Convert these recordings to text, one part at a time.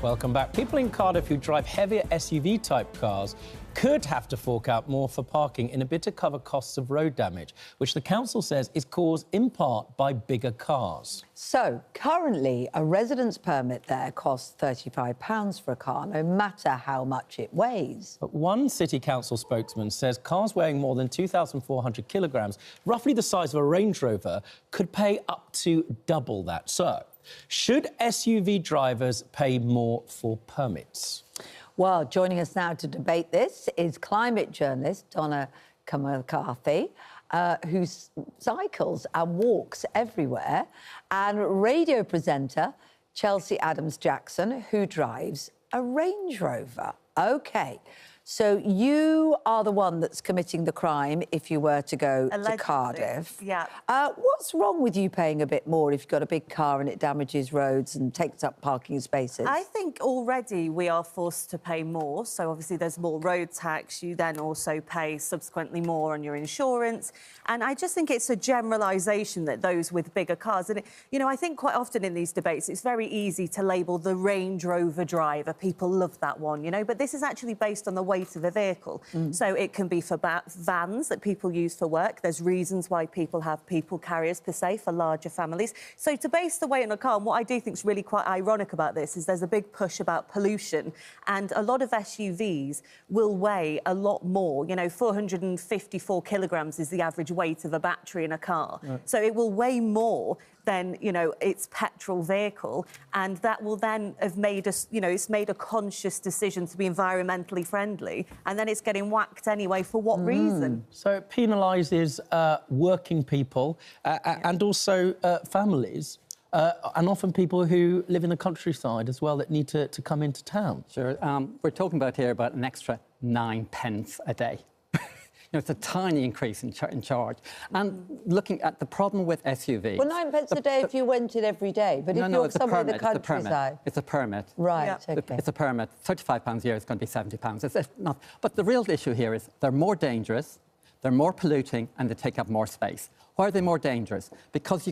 Welcome back. People in Cardiff who drive heavier SUV-type cars could have to fork out more for parking in a bid to cover costs of road damage, which the council says is caused in part by bigger cars. So, currently, a residence permit there costs £35 for a car, no matter how much it weighs. But one City Council spokesman says cars weighing more than 2,400 kilograms, roughly the size of a Range Rover, could pay up to double that. So, should SUV drivers pay more for permits? Well, joining us now to debate this is climate journalist Donnachadh McCarthy, who cycles and walks everywhere, and radio presenter Chellce Adams-Jackson, who drives a Range Rover. OK, so you are the one that's committing the crime if you were to go to Cardiff. Yeah. What's wrong with you paying a bit more if you've got a big car and it damages roads and takes up parking spaces? I think already we are forced to pay more. So obviously there's more road tax. You then also pay subsequently more on your insurance. And I just think it's a generalisation that those with bigger cars... And, you know, I think quite often in these debates it's very easy to label the Range Rover driver. People love that one, you know, but this is actually based on the weight of a vehicle. So it can be for vans that people use for work. There's reasons why people have people carriers per se for larger families. So to base the weight on a car, and what I do think is really quite ironic about this is there's a big push about pollution, and a lot of SUVs will weigh a lot more. You know, 454 kilograms is the average weight of a battery in a car. Right. So it will weigh more than, you know, its petrol vehicle, and that will then have made us, you know, it's made a conscious decision to be environmentally friendly, and then it's getting whacked anyway. For what reason? So it penalises working people and also families, and often people who live in the countryside as well that need to come into town. Sure. We're talking about here about an extra 9 pence a day. You know, it's a tiny increase in charge. And looking at the problem with SUVs... Well, 9 pence a day if you went it every day, but if you're somewhere in the countryside... It's a permit. Right, yeah. OK. It's a permit. £35 a year is going to be £70. It's not. But the real issue here is they're more dangerous, they're more polluting, and they take up more space. Why are they more dangerous? Because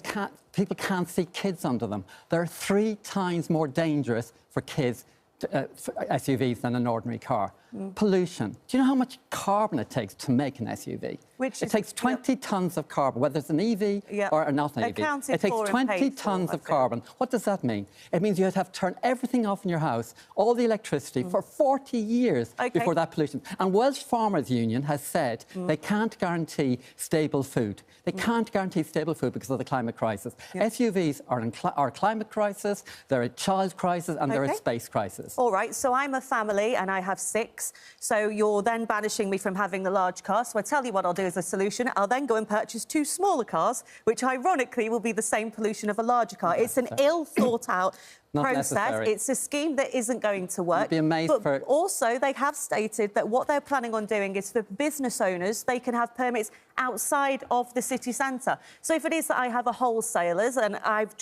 people can't see kids under them. They're 3 times more dangerous for kids for SUVs than an ordinary car. Pollution. Do you know how much carbon it takes to make an SUV? It takes 20 tonnes of carbon, whether it's an EV or not an EV. It takes 20 tonnes of carbon. What does that mean? It means you have to turn everything off in your house, all the electricity, for 40 years before that pollution. And Welsh Farmers Union has said they can't guarantee stable food. They can't guarantee stable food because of the climate crisis. SUVs are a climate crisis, they're a child crisis, and they're a space crisis. All right, so I'm a family and I have 6. So you're then banishing me from having the large car. So I tell you what I'll do as a solution. I'll then go and purchase 2 smaller cars, which ironically will be the same pollution of a larger car. It's an ill-thought-out process. Necessary. It's a scheme that isn't going to work. You'd be amazed but also, they have stated that what they're planning on doing is for business owners, they can have permits outside of the city centre. So if it is that I have a wholesalers and I've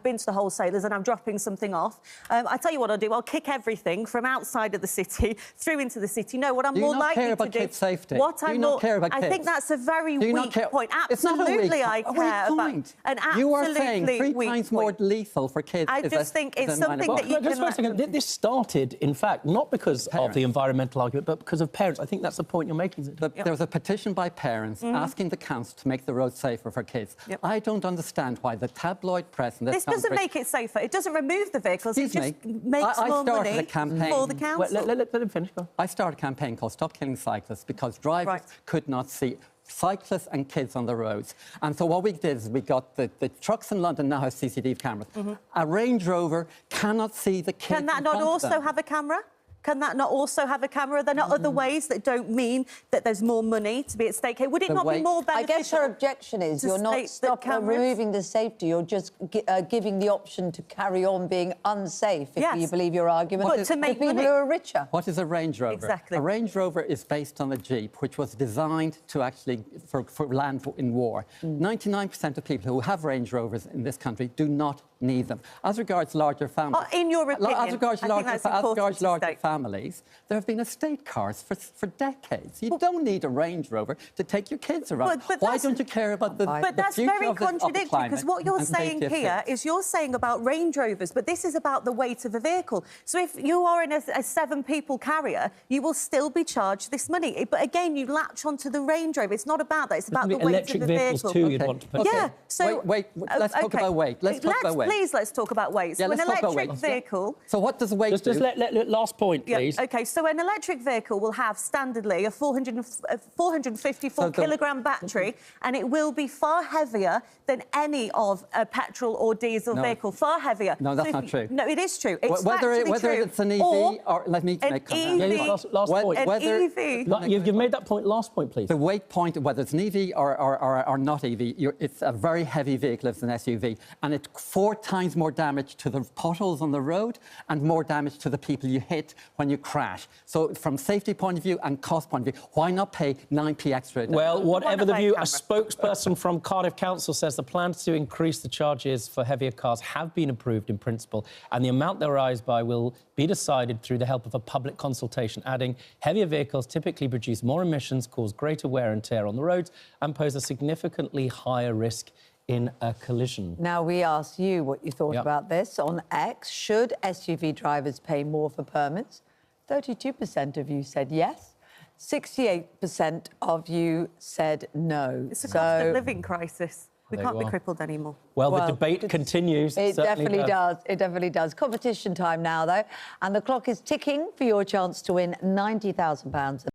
been to the wholesalers and I'm dropping something off, I tell you what I'll do. I'll kick everything from outside of the city through into the city. No, what I'm more likely to do... Do you not care about kids' safety? What Do you not care about kids? I think that's a very weak point. Absolutely, I care about... An absolutely you are saying 3 times more lethal for kids. I just think it's something that you just for a second. This started, in fact, not because of the environmental argument, but because of parents. I think that's the point you're making. There was a petition by parents asking the council to make the roads safer for kids. I don't understand why the tabloid press... This doesn't make it safer. It doesn't remove the vehicles. It just makes more money for the council. Let him finish. Go. I started a campaign called Stop Killing Cyclists because drivers could not see cyclists and kids on the roads. And so what we did is we got the trucks in London now have CCTV cameras. A Range Rover cannot see the kids. Can that not also have a camera? Can that not also have a camera? Are there not other ways that don't mean that there's more money to be at stake here? Would it not be more beneficial? I guess her objection is you're not removing the safety, you're just giving the option to carry on being unsafe, if you believe your argument, but to make people who are richer. What is a Range Rover? Exactly. A Range Rover is based on a Jeep, which was designed to actually for land in war. 99% of people who have Range Rovers in this country do not need them. As regards larger families... in your opinion, as regards larger families, families, there have been estate cars for decades. You don't need a Range Rover to take your kids around. But Why don't you care about the But that's future very of the contradictory, climate because what you're and saying safety of here kids? is you're saying about Range Rovers, but this is about the weight of the vehicle. So if you are in a 7-people carrier, you will still be charged this money. But again, you latch onto the Range Rover. It's not about that. It's about the weight electric of the vehicles vehicle. too. You'd want to put. Yeah. So wait. Let's talk about weight. Let's talk about weight. Please, let's talk about weight. Yeah, So an let's talk about electric weight. vehicle. So what does weight do? Just last point, please. Yeah, OK, so an electric vehicle will have standardly a 454 kilogram battery, and it will be far heavier than any of a petrol or diesel vehicle. Far heavier. No, that's not true. No, it is true. It's whether true. it's an EV or let me an make comment. EV. Yeah, last point. An Whether- EV. You've made that point. Last point, please. The weight point, whether it's an EV or not EV, it's a very heavy vehicle if it's an SUV, and it's 4 times more damage to the potholes on the road and more damage to the people you hit when you crash. So from safety point of view and cost point of view, why not pay 9p extra a day? Well, whatever the view, a camera. spokesperson from Cardiff Council says the plans to increase the charges for heavier cars have been approved in principle, and the amount they rise by will be decided through the help of a public consultation, adding heavier vehicles typically produce more emissions, cause greater wear and tear on the roads, and pose a significantly higher risk in a collision. Now, we asked you what you thought about this on X. Should SUV drivers pay more for permits? 32% of you said yes. 68% of you said no. It's a cost of living crisis. We There can't you be are. crippled anymore. Well, the debate continues. It certainly definitely does. It definitely does. Competition time now, though. And the clock is ticking for your chance to win £90,000.